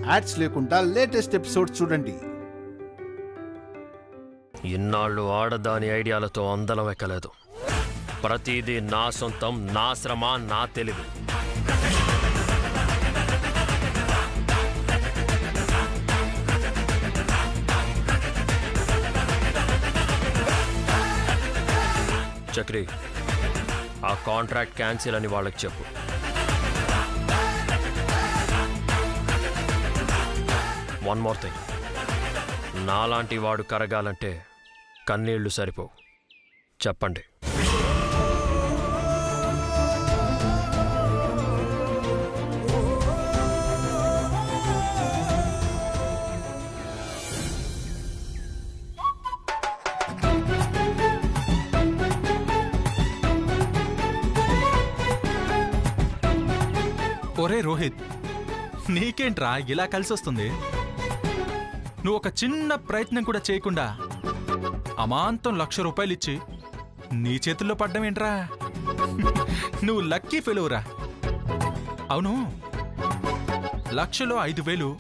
Ads లేకుండా latest episodes చూడండి. ఇన్నాళ్ళు ఆడదాని ఐడియాలతో అందలం ఎక్కలేదు. ప్రతిదీ నా సొంతం, నా శ్రమ, నా తెలివి. చక్రి, ఆ కాంట్రాక్ట్ క్యాన్సిల్ అని వాళ్ళకి చెప్పు. వన్ మోర్ థింగ్, నాలాంటి వాడు కరగాలంటే కన్నీళ్లు సరిపోవు. చెప్పండి. ఒరే రోహిత్, నీకేంట్రా ఇలా కలిసొస్తుంది? నువ్వు ఒక చిన్న ప్రయత్నం కూడా చేయకుండా అమాంతం 1,00,000 రూపాయలు ఇచ్చి నీ చేతుల్లో పడ్డం ఏంట్రా? నువ్వు లక్కీ ఫెలోరా. అవును, 1,00,000లో 5,000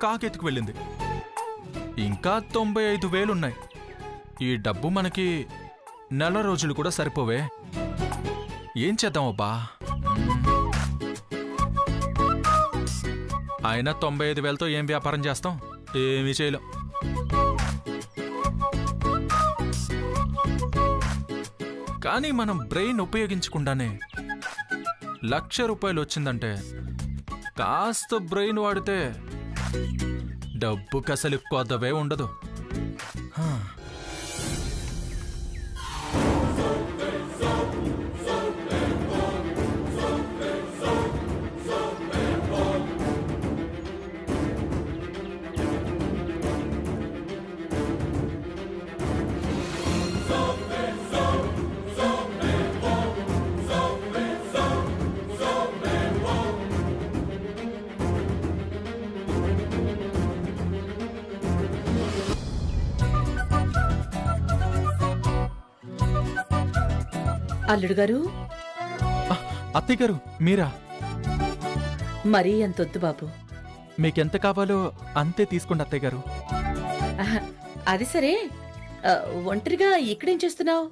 కాకెత్తుకు వెళ్ళింది. ఇంకా 95,000 ఉన్నాయి. ఈ డబ్బు మనకి నెల రోజులు కూడా సరిపోవే. ఏం చేద్దామబ్బా? అయినా 95,000తో ఏం వ్యాపారం చేస్తాం? ఏమీ చేయలేం. కానీ మనం బ్రెయిన్ ఉపయోగించకుండానే 1,00,000 రూపాయలు వచ్చిందంటే కాస్త బ్రెయిన్ వాడితే డబ్బుకి అసలు కొద్దవే ఉండదు. అల్లుడు గారు. అత్తయ్య గారు, మీరా? మరీ అంతొద్దు బాబు. మీకెంత కావాలో అంతే తీసుకోండి అత్తయ్య గారు. అది సరే, ఒంటరిగా ఇక్కడేం చేస్తున్నావు?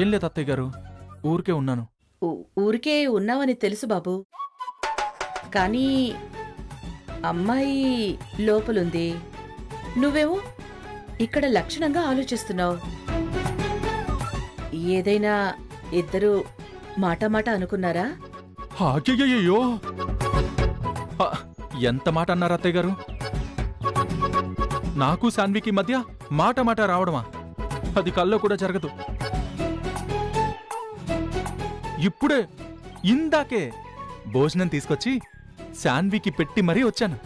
ఏం లేదు అత్తయ్య గారు, ఊరికే ఉన్నాను. ఊరికే ఉన్నావని తెలుసు బాబు, కానీ అమ్మాయి లోపలుంది, నువ్వేమో ఇక్కడ లక్షణంగా ఆలోచిస్తున్నావు. ఏదైనా ఇద్దరు మాట అనుకున్నారా? అయ్యయ్యో, ఎంత మాట అన్నారు అత్తయ్య గారు? నాకు సాన్వికి మధ్య మాట రావడమా? అది కల్లో కూడా జరగదు. ఇప్పుడే ఇందాకే భోజనం తీసుకొచ్చి సాన్వికి పెట్టి మరీ వచ్చాను.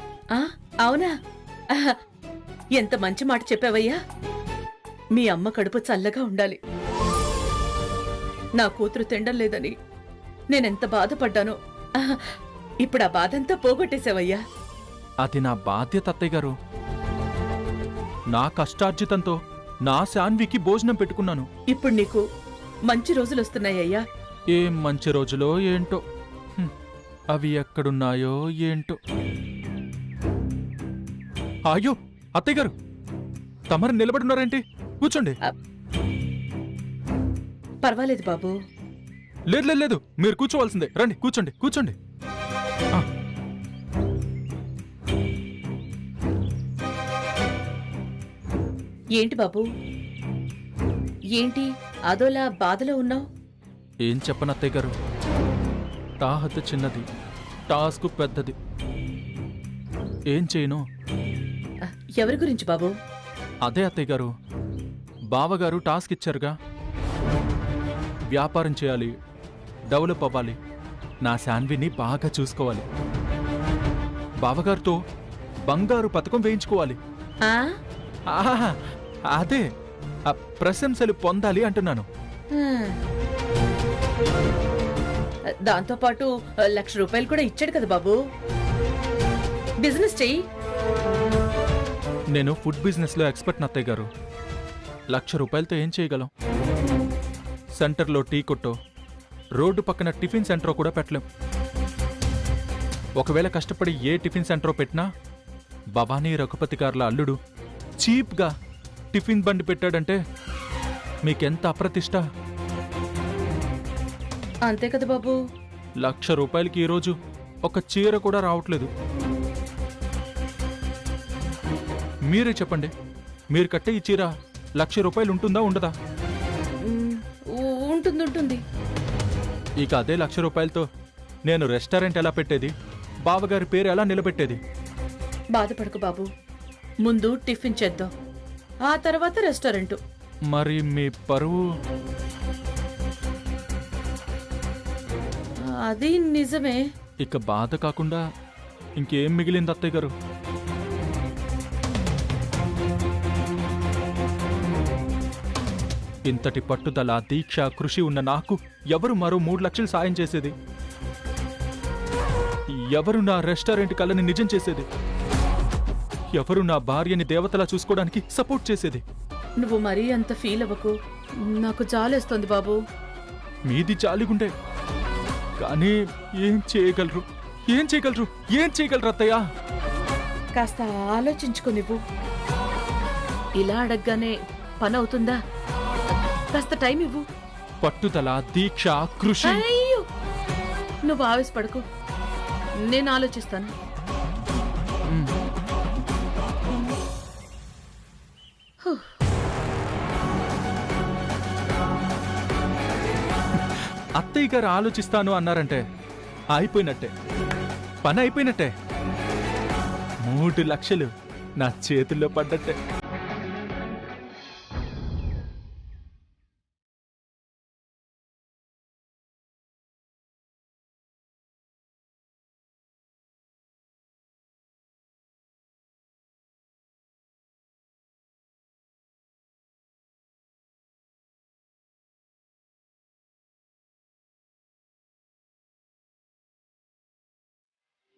అవునా? ఎంత మంచి మాట చెప్పావయ్యా. మీ అమ్మ కడుపు చల్లగా ఉండాలి. నా కూతురు తిండం లేదని నేనెంత బాధపడ్డానో. ఇప్పుడు ఆ బాధంతా పోగొట్టేశావయ్యా. అది నా బాధ్యత అత్తయ్య గారు. నా కష్టార్జితంతో నా శాన్వికి భోజనం పెట్టుకున్నాను. ఇప్పుడు నీకు మంచి రోజులు వస్తున్నాయ్యా. ఏం మంచి రోజులో ఏంటో, అవి ఎక్కడున్నాయో ఏంటో. అయ్యో అత్తయ్య గారు, తమరు నిలబడున్నారేంటి? కూర్చోండి. పర్వాలేదు బాబు. లేదు లేదు, మీరు కూర్చోవలసిందే. రండి, కూర్చోండి కూర్చోండి. ఏంటి బాబు, ఏంటి అదోలా బాధలో ఉన్నావు? ఏం చెప్పను అత్తయ్య గారు, తాహత చిన్నది, టాస్క్ పెద్దది. ఏం చేయను? ఎవరి గురించి బాబు? అదే అత్తయ్య గారు, బావగారు టాస్క్ ఇచ్చారుగా. వ్యాపారం చేయాలి, డెవలప్ అవ్వాలి, నా శాన్విని బాగా చూసుకోవాలి, బావగారితో బంగారు పథకం వేయించుకోవాలి. అదే ప్రశంసలు పొందాలి అంటున్నాను. దాంతోపాటు 1,00,000 రూపాయలు కూడా ఇచ్చాడు కదా బాబు. బిజినెస్ చెయ్యి. నేను ఫుడ్ బిజినెస్ లో ఎక్స్పర్ట్ అత్తయ్య గారు. 1,00,000 రూపాయలతో ఏం చేయగలం? సెంటర్లో టీ కొట్టో, రోడ్డు పక్కన టిఫిన్ సెంటర్ కూడా పెట్టలేం. ఒకవేళ కష్టపడి ఏ టిఫిన్ సెంటర్ పెట్టినా భవానీ రఘుపతి గార్ల అల్లుడు చీప్గా టిఫిన్ బండి పెట్టాడంటే మీకెంత అప్రతిష్ట. అంతే కదా బాబు. ₹1,00,000 ఈరోజు ఒక చీర కూడా రావట్లేదు. మీరే చెప్పండి, మీరు కట్టే ఈ చీర ₹1,00,000 ఉంటుందా ఉండదా? ఉంటుంది. ఇక అదే ₹1,00,000తో నేను రెస్టారెంట్ ఎలా పెట్టేది, బావగారి పేరు ఎలా నిలబెట్టేది? బాధపడకు బాబు, ముందు టిఫిన్ చేద్దాం, ఆ తర్వాత రెస్టారెంట్. మరి మీ పరువు? అది నిజమే. ఇక బాధ కాకుండా ఇంకేం మిగిలింది అత్తయ్య గారు? ఇంతటి పట్టుదల, దీక్ష, కృషి ఉన్న నాకు ఎవరు మరో 3 లక్షలు సాయం చేసేది? ఎవరు నా రెస్టారెంట్ కళని నిజం చేసేది? ఎవరు నా భార్యని దేవతలా చూసుకోవడానికి సపోర్ట్ చేసేది? నువ్వు మరీ అంత ఫీల్ అవ్వకు, నాకు జాలేస్తోంది బాబు. మీది జాలిగుండే, కానీ ఏం చేయగలరు అత్తయ్య? కాస్త ఆలోచించుకో నువ్వు. ఇలా అడగగానే పని అవుతుందా? కాస్త టైం ఇవ్వు. పట్టుదల, దీక్ష, కృషి. అయ్యో, నువ్వు ఆవేశపడకు, నేను ఆలోచిస్తాను. అత్తయ్య గారు ఆలోచిస్తాను అన్నారంటే అయిపోయినట్టే, పని అయిపోయినట్టే. 3 లక్షలు నా చేతుల్లో పడ్డట్టే.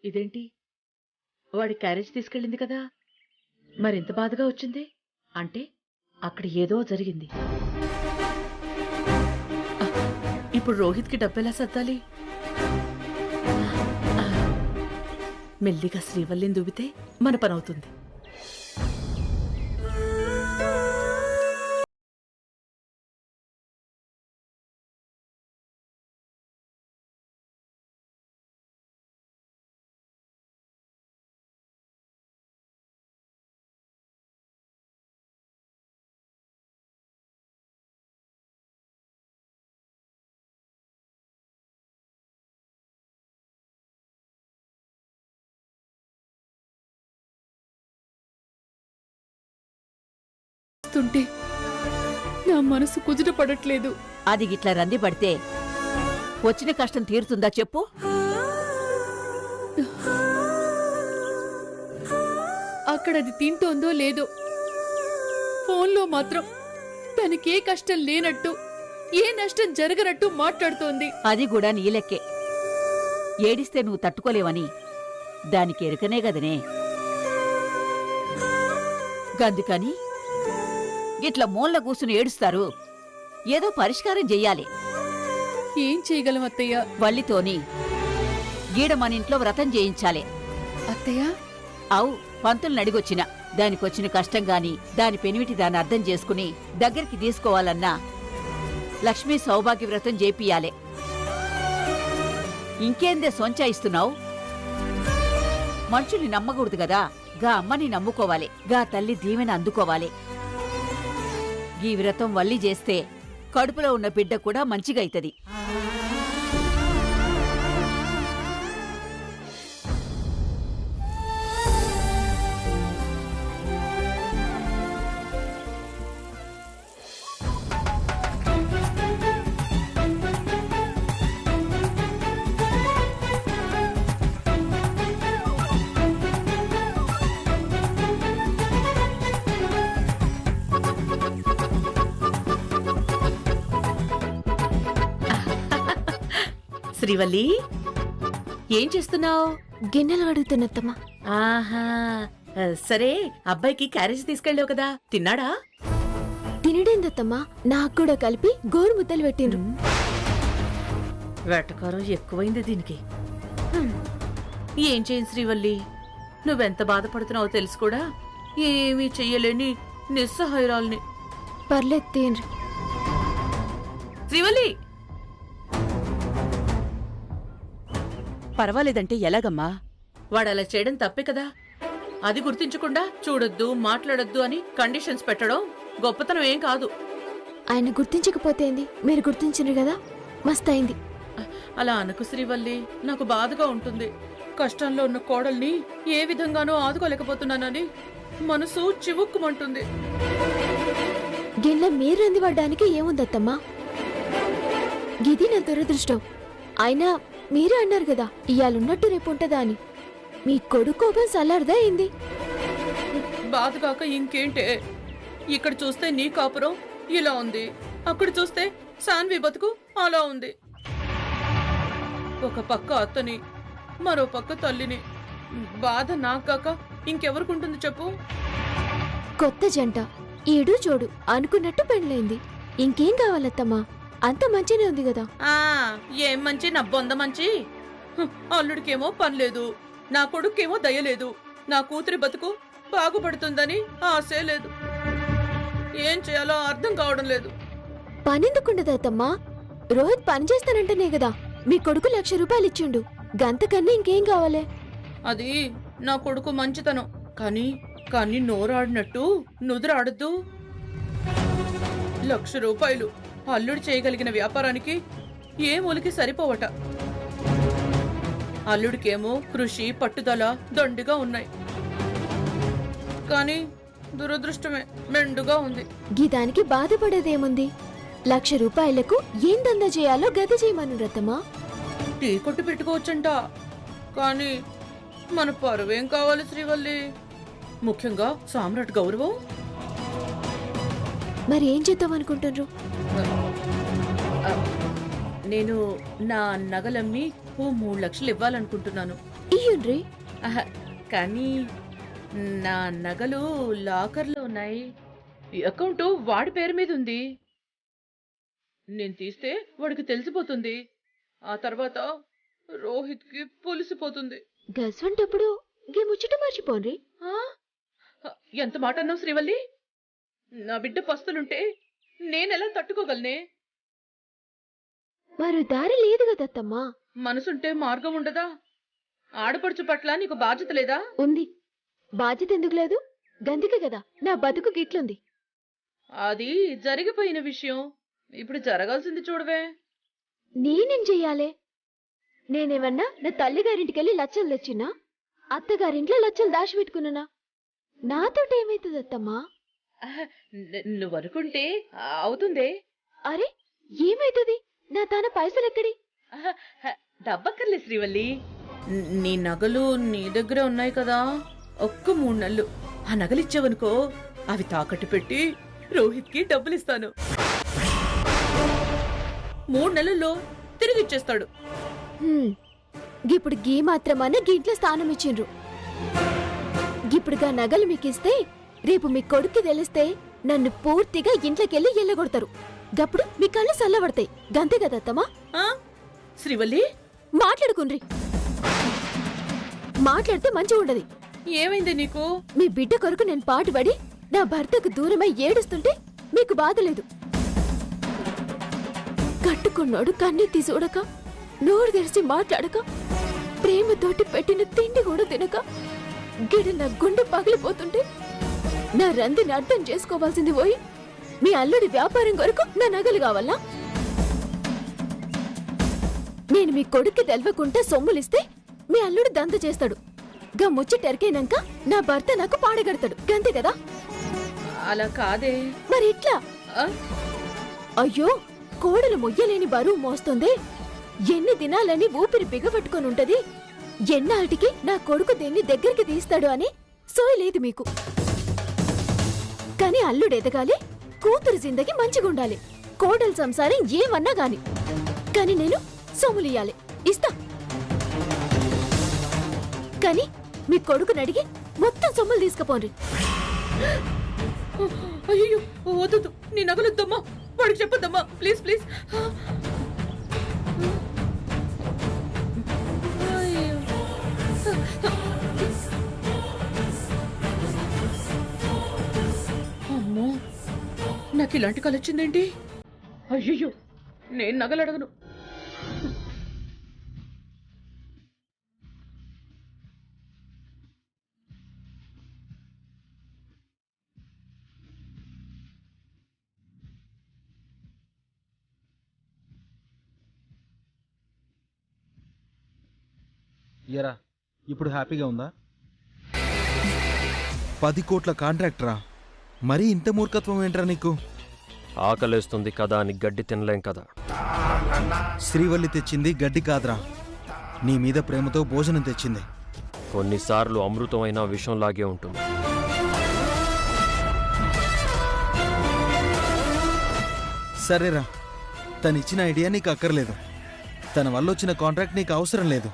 ఇదేంటి, వాడి క్యారేజ్ తీసుకెళ్ళింది కదా, మరింత బాధగా వచ్చింది అంటే అక్కడ ఏదో జరిగింది. ఇప్పుడు రోహిత్కి డబ్బెలా సర్దాలి? మెల్లిగా శ్రీవల్లిని దువ్వితే మన పని అవుతుంది. తుంటే నా మనసు కుదుట పడట్లేదు. అది గిట్లా రంది పడితే వచ్చిన కష్టం తీరుతుందా చెప్పు? అక్కడ అది తింటోందో లేదో, ఫోన్లో మాత్రం తనకే కష్టం లేనట్టు, ఏ నష్టం జరగనట్టు మాట్లాడుతోంది. అది కూడా నీ లెక్కే. ఏడిస్తే నువ్వు తట్టుకోలేవని దానికి ఎరుకనే గదనే. గందుకని గిట్ల మూల కూసుని ఏడుస్తారు. ఏదో పరిష్కారం చెయ్యాలి. ఏం చేయగలం అత్తయ్య? వల్లితోని గీడ మన ఇంట్లో వ్రతం చేయించాలి. అత్తయ్య, అవు పంతుల్ని అడిగొచ్చిన, దానికొచ్చిన కష్టం గాని దాని పెనిమిటి దాన్ని అర్థం చేసుకుని దగ్గరికి తీసుకోవాలన్నా లక్ష్మీ సౌభాగ్య వ్రతం చేపియాలే. ఇంకేందే సొంచాయిస్తున్నావు? మనుషుల్ని నమ్మకూడదు కదా, గా అమ్మని నమ్ముకోవాలి, గా తల్లి దీవెన అందుకోవాలి. ఈ వ్రతం వల్లి చేస్తే కడుపులో ఉన్న బిడ్డ కూడా మంచిగైతది. శ్రీవల్లి, ఏం చేస్తున్నావు? గిన్నెలు అడుగుతున్నత్తమ్మా. ఆహా, సరే, అబ్బాయికి క్యారేజ్ తీసుకెళ్ళావు కదా, తిన్నాడా? తినడేందత్తమ్మా, నాకు కూడా కలిపి గోరు ముద్దలు పెట్టిండ్రు. వేటకారం ఎక్కువైంది దీనికి. ఏం చేయను శ్రీవల్లి, నువ్వెంత బాధపడుతున్నావో తెలుసు కూడా ఏమీ చెయ్యలేని నిస్సహాయురాల్ని. పర్లేదు తేండ్రి. శ్రీవల్లి, పర్వాలేదంటే ఎలాగమ్మా? వాడలా చేయడం తప్పే కదా. అది గుర్తించకుండా చూడొద్దు, మాట్లాడొద్దు అని కండిషన్స్ పెట్టడం గొప్పతనం ఏం కాదు. ఆయన గుర్తించకపోతే ఏంది, మీరు గుర్తించిండ్రు కదా, మస్తయింది. అలా అనకు శ్రీవల్లి, నాకు బాధగా ఉంటుంది. కష్టంలో ఉన్న కోడల్ని ఏ విధంగానూ ఆదుకోలేకపోతున్నానని మనసు చివుక్కుమంటుంది. గిన్నె మీరు రందిపడ్డానికి ఏముందత్తమ్మా? గిది నా దురదృష్టం. అయినా మీరే అన్నారు కదా ఇయాలున్నట్టు రేపు ఉంటదా అని. మీ కొడుకు కోపం సల్లారదా ఏంది? బాధగాక ఇంకేంటే. ఇక్కడ చూస్తే నీ కాపురం ఇలా ఉంది, అక్కడ చూస్తే సాన్వి బతుకు అలా ఉంది. ఒక పక్క అత్తని, మరో పక్క తల్లిని. బాధ నాకాక ఇంకెవరికుంటుంది చెప్పు? కొత్త జంట, ఈడు చూడు అనుకున్నట్టు పెళ్ళైంది. ఇంకేం కావాలత్తమ్మా? అంత మంచినే ఉంది కదా. ఏం మంచి నా బొంద మంచి. అల్లుడికేమో పని లేదు, నా కొడుకేమో దయలేదు, నా కూతురి బతుకు బాగుపడుతుందని ఆశే లేదు. ఏం చేయాలో అర్థం కావడం లేదు. పనెందుకుండదత్తమ్మా? రోహిత్ పని చేస్తానంటనే కదా మీ కొడుకు 1,00,000 రూపాయలు ఇచ్చిండు. గంతకన్నా ఇంకేం కావాలే? అది నా కొడుకు మంచితనం. కానీ నోరాడినట్టు నుదురాడద్దు. 1,00,000 రూపాయలు అల్లుడు చేయగలిగిన వ్యాపారానికి ఏ మూలికి సరిపోవట. అల్లుడికేమో కృషి, పట్టుదల దండిగా ఉన్నాయి. కానీ దురదృష్టమే మెండుగా ఉంది. గీదానికి బాధపడేదేముంది? 1,00,000 రూపాయలకు ఏం దందా చేయాలో గది చేయమను రతమా. టీ కొట్టు పెట్టుకోవచ్చంట. కానీ మన పరువేం కావాలి శ్రీవల్లి? ముఖ్యంగా సామ్రాట్ గౌరవం. మరి ఏం చేద్దాం అనుకుంటున్నారు? నేను నా నగలమ్మి 3 లక్షలు ఇవ్వాలనుకుంటున్నాను. ఇయ్యుండ్రి. కానీ నా నగలు లాకర్లో ఉన్నాయి. అకౌంట్ వాడి పేరు మీద ఉంది. నేను తీస్తే వాడికి తెలిసిపోతుంది. ఆ తర్వాత రోహిత్ కి పొలిసిపోతుంది. గస్వంటప్పుడు గీ ముచ్చట మర్చిపోండ్రి. ఎంత మాట అన్నావు శ్రీవల్లి? నా బిడ్డ పస్తులుంటే నేనెలా తట్టుకోగలనే? మరో దారి లేదు కదత్తమ్మా. మనసుంటే మార్గం ఉండదా? ఆడపడుచు పట్ల నీకు బాధ్యత లేదా? ఉంది. బాధ్యత ఎందుకు లేదు? గందికే కదా నా బతుకు గిట్లుంది. అది జరిగిపోయిన విషయం. ఇప్పుడు జరగాల్సింది చూడవే. నేనేం చెయ్యాలే? నేనేమన్నా నా తల్లిగారింటికెళ్ళి 1,00,000 తెచ్చినా, అత్తగారింట్లో 1,00,000 దాచిపెట్టుకున్నానా? నాతోటి ఏమైతుంది అత్తమ్మా? నువ్వనుకుంటే అవుతుందే. అరే ఏమైతుంది? నా తాన పైసలెక్కడి? డబ్బక్కర్లే శ్రీవల్లి. నీ నగలు నీ దగ్గరే ఉన్నాయి కదా. ఒక్క 3 నెలలు ఆ నగలిచ్చావనుకో, అవి తాకట్టు పెట్టి రోహిత్ కి డబ్బులిస్తాను. 3 నెలల్లో తిరిగిచ్చేస్తాడు. ఇప్పుడు గీ మాత్రమన్నా గింట్లో స్థానం ఇచ్చిండ్రు. ఇప్పుడుగా నగలు మీకిస్తే రేపు మీ కొడుక్కి తెలిస్తే నన్ను పూర్తిగా ఇంట్లోకెళ్ళి ఎల్లగొడతారు. గప్పుడు మీ కళ్ళు చల్లబడతాయి. గంతే కదత్తమ్మా. శ్రీవల్లి, మాట్లాడుకుండ్రి. మాట్లాడితే మంచిగా ఉండదు. ఏమైంది నీకు? మీ బిడ్డ కొరకు నేను పాటుపడి నా భర్తకు దూరమై ఏడుస్తుంటే మీకు బాధ లేదు. కట్టుకున్నాడు కన్నెత్తి చూడక, నోరు తెరిచి మాట్లాడక, ప్రేమతోటి పెట్టిన తిండి కూడా తినక, గిడ నా గుండె పగిలిపోతుంటే నా రందిని అర్థం చేసుకోవాల్సింది పోయి మీ అల్లుడి వ్యాపారం కొరకు నా నగలు కావాలా? నేను మీ కొడుక్కి తెలవకుండా సొమ్ములిస్తే మీ అల్లుడు దంత చేస్తాడు. గా ముచ్చటెరికైనాక నా భర్త నాకు పాడగడతాడు. గంతే కదా? అలా కాదే. మరి ఎట్లా? అయ్యో, కోడలు మొయ్యలేని బరువు మోస్తుందే. ఎన్ని దినాలని ఊపిరి బిగబట్టుకొని ఉంటది. ఎన్నాటికి నా కొడుకు దీన్ని దగ్గరికి తీస్తాడు అని సోయలేదు మీకు. కాని అల్లుడు ఎదగాలి, కూతురు జిందగి మంచిగుండాలి, కోడలు సంసారం ఏమన్నా గాని. కాని నేను సొమ్ములియ్యాలి, ఇస్తా. కాని మీ కొడుకుని అడిగి మొత్తం సొమ్ములు తీసుకుపోండి. అయ్యో వద్దు, నీ నగలొద్దమ్మా. వాడికి చెప్పొద్దమ్మా, ప్లీజ్ ప్లీజ్. నాకు ఇలాంటి కళ వచ్చిందేంటి? అయ్యో, నేను నగలు అడగను. ఎరా ఇప్పుడు హ్యాపీగా ఉందా? 10 కోట్ల కాంట్రాక్టరా? మరీ ఇంత మూర్ఖత్వం ఏంట్రా నీకు? ఆకలేస్తుంది కదా అని గడ్డి తినలేం కదా. శ్రీవల్లి తెచ్చింది గడ్డి కాదురా, నీ మీద ప్రేమతో భోజనం తెచ్చింది. కొన్నిసార్లు అమృతమైన విషంలాగే ఉంటుంది. సరేరా, తనిచ్చిన ఐడియా నీకు అక్కర్లేదు, తన వల్ల వచ్చిన కాంట్రాక్ట్ నీకు అవసరం లేదు.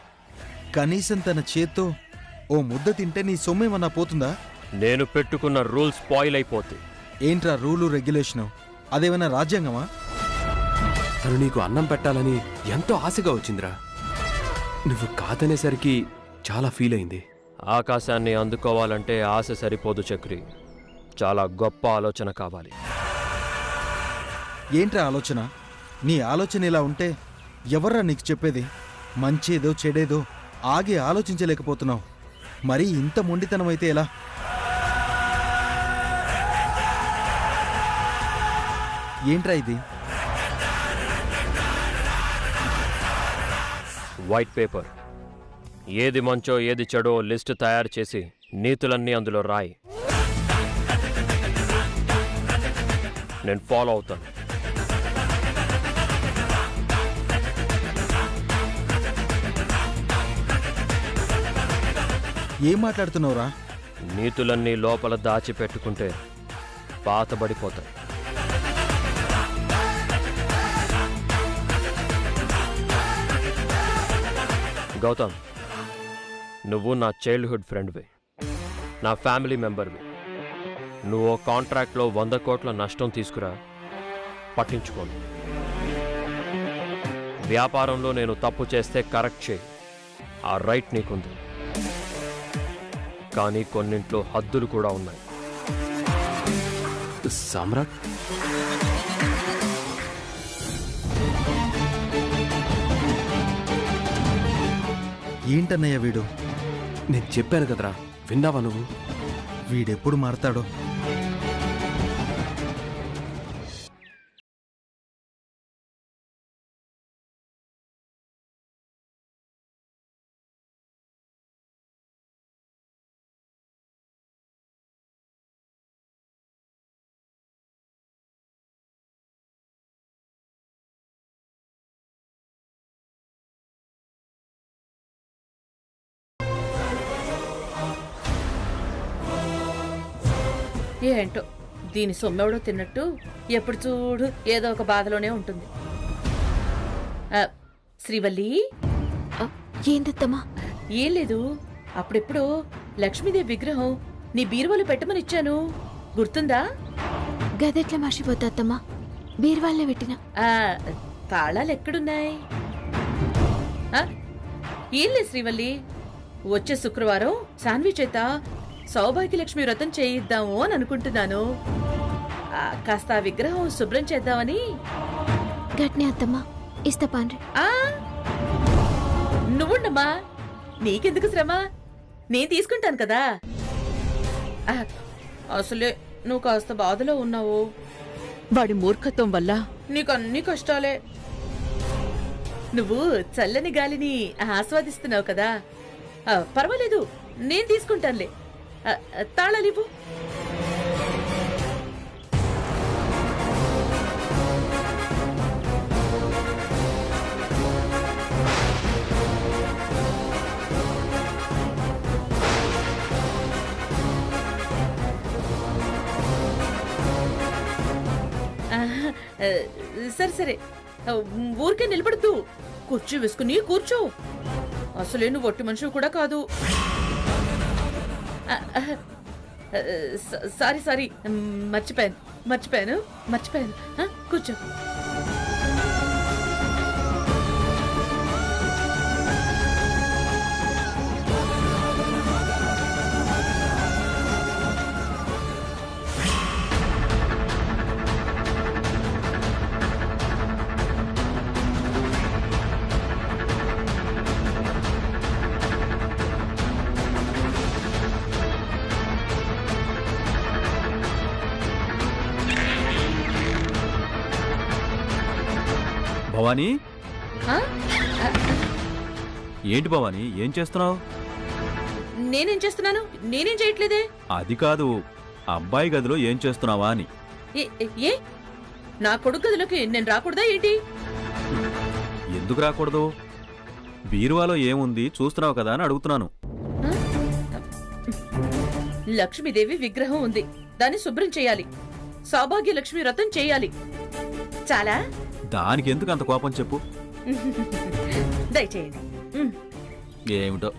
కనీసం తన చేత్తో ఓ ముద్ద తింటే నీ సొమ్మేమన్నా పోతుందా? నేను పెట్టుకున్న రూల్స్ స్పాయిల్ అయిపోతాయి. ఏంట్రా రూలు రెగ్యులేషను? అదేమైనా రాజ్యాంగమా? తను నీకు అన్నం పెట్టాలని ఎంతో ఆశగా వచ్చిందిరా, నువ్వు కాదనేసరికి చాలా ఫీల్ అయింది. ఆకాశాన్ని అందుకోవాలంటే ఆశ సరిపోదు చక్రి, చాలా గొప్ప ఆలోచన కావాలి. ఏంట్రా ఆలోచన? నీ ఆలోచన ఇలా ఉంటే ఎవర్రా నీకు చెప్పేది? మంచేదో చెడేదో ఆగి ఆలోచించలేకపోతున్నావు. మరీ ఇంత మొండితనం అయితే ఎలా? ఏంట్రా ఇది? White paper. ఏది మంచో ఏది చెడో లిస్టు తయారు చేసి నీతులన్నీ అందులో రాయి. నేను ఫాలో అవుతాను. ఏం మాట్లాడుతున్నావురా? నీతులన్నీ లోపల దాచిపెట్టుకుంటే పాతబడిపోతాయి. గౌతమ్, నువ్వు నా చైల్డ్హుడ్ ఫ్రెండ్వి, నా ఫ్యామిలీ మెంబర్వి. నువ్వు కాంట్రాక్ట్లో 100 కోట్ల నష్టం తీసుకురా, పట్టించుకోను. వ్యాపారంలో నేను తప్పు చేస్తే కరెక్ట్ చేయి, ఆ రైట్ నీకుంది. కానీ కొన్నింట్లో హద్దులు కూడా ఉన్నాయి. సామ్రాట్, ఏంటన్నయ్య వీడు? నేను చెప్పాను కదరా, విన్నావా నువ్వు? వీడెప్పుడు మారతాడో? ఏంటో దీని సొమ్మెవడో తిన్నట్టు ఎప్పుడు చూడు ఏదో ఒక బాధలోనే ఉంటుంది. శ్రీవల్లి, ఏందత్తమ్మా? ఏం లేదు, అప్పుడెప్పుడు లక్ష్మీదేవి విగ్రహం నీ బీరువాలో పెట్టమని ఇచ్చాను, గుర్తుందా? గదెట్లా మర్చిపోతా అత్తమ్మా, బీరువాళ్ళే పెట్టిన. తాళాలు ఎక్కడున్నాయి? ఏం లేదు శ్రీవల్లి, వచ్చే శుక్రవారం సాన్వి చేత సౌభాగ్యలక్ష్మి వ్రతం చేయిద్దాము అని అనుకుంటున్నాను. కాస్త ఆ విగ్రహం శుభ్రం చేద్దామని. గట్నే అత్తమ్మా, ఇస్తా పాండ్రి. నువ్వుండమ్మా, నీకెందుకు శ్రమ, నేను తీసుకుంటాను కదా. అసలే నువ్వు కాస్త బాధలో ఉన్నావు. వాడి మూర్ఖత్వం వల్ల నీకు అన్ని కష్టాలే. నువ్వు చల్లని గాలిని ఆస్వాదిస్తున్నావు కదా. పర్వాలేదు, నేను తీసుకుంటానులే. తాళాలివ్వు. సరే సరే, ఊరికే నిలబడద్దు, కుర్చీ వేసుకుని కూర్చో. అసలే నువ్వు ఒట్టి మనిషి కూడా కాదు. సారీ సారీ, మర్చిపోయాను. కూర్చో. భవానీ ఆ? ఏంటి భవానీ ఏం చేస్తున్నావు? నేనేం చేస్తున్నాను? నేనేం చేయట్లేదే. అది కాదు, అబ్బాయి గదిలో ఏం చేస్తున్నావా అని. ఏ నా కొడుకు గదిలోకి నేను రాకూడదా ఏంటి? ఎందుకు రాకూడదు? బీరువాలో ఏముంది చూస్తున్నావు కదా అని అడుగుతున్నాను. లక్ష్మీదేవి విగ్రహం ఉంది, దాన్ని శుభ్రం చేయాలి. సౌభాగ్య లక్ష్మి వ్రతం చేయాలి. చాలా దానికి ఎందుకు అంత కోపం చెప్పు? దయచేయండి. ఏమిటో.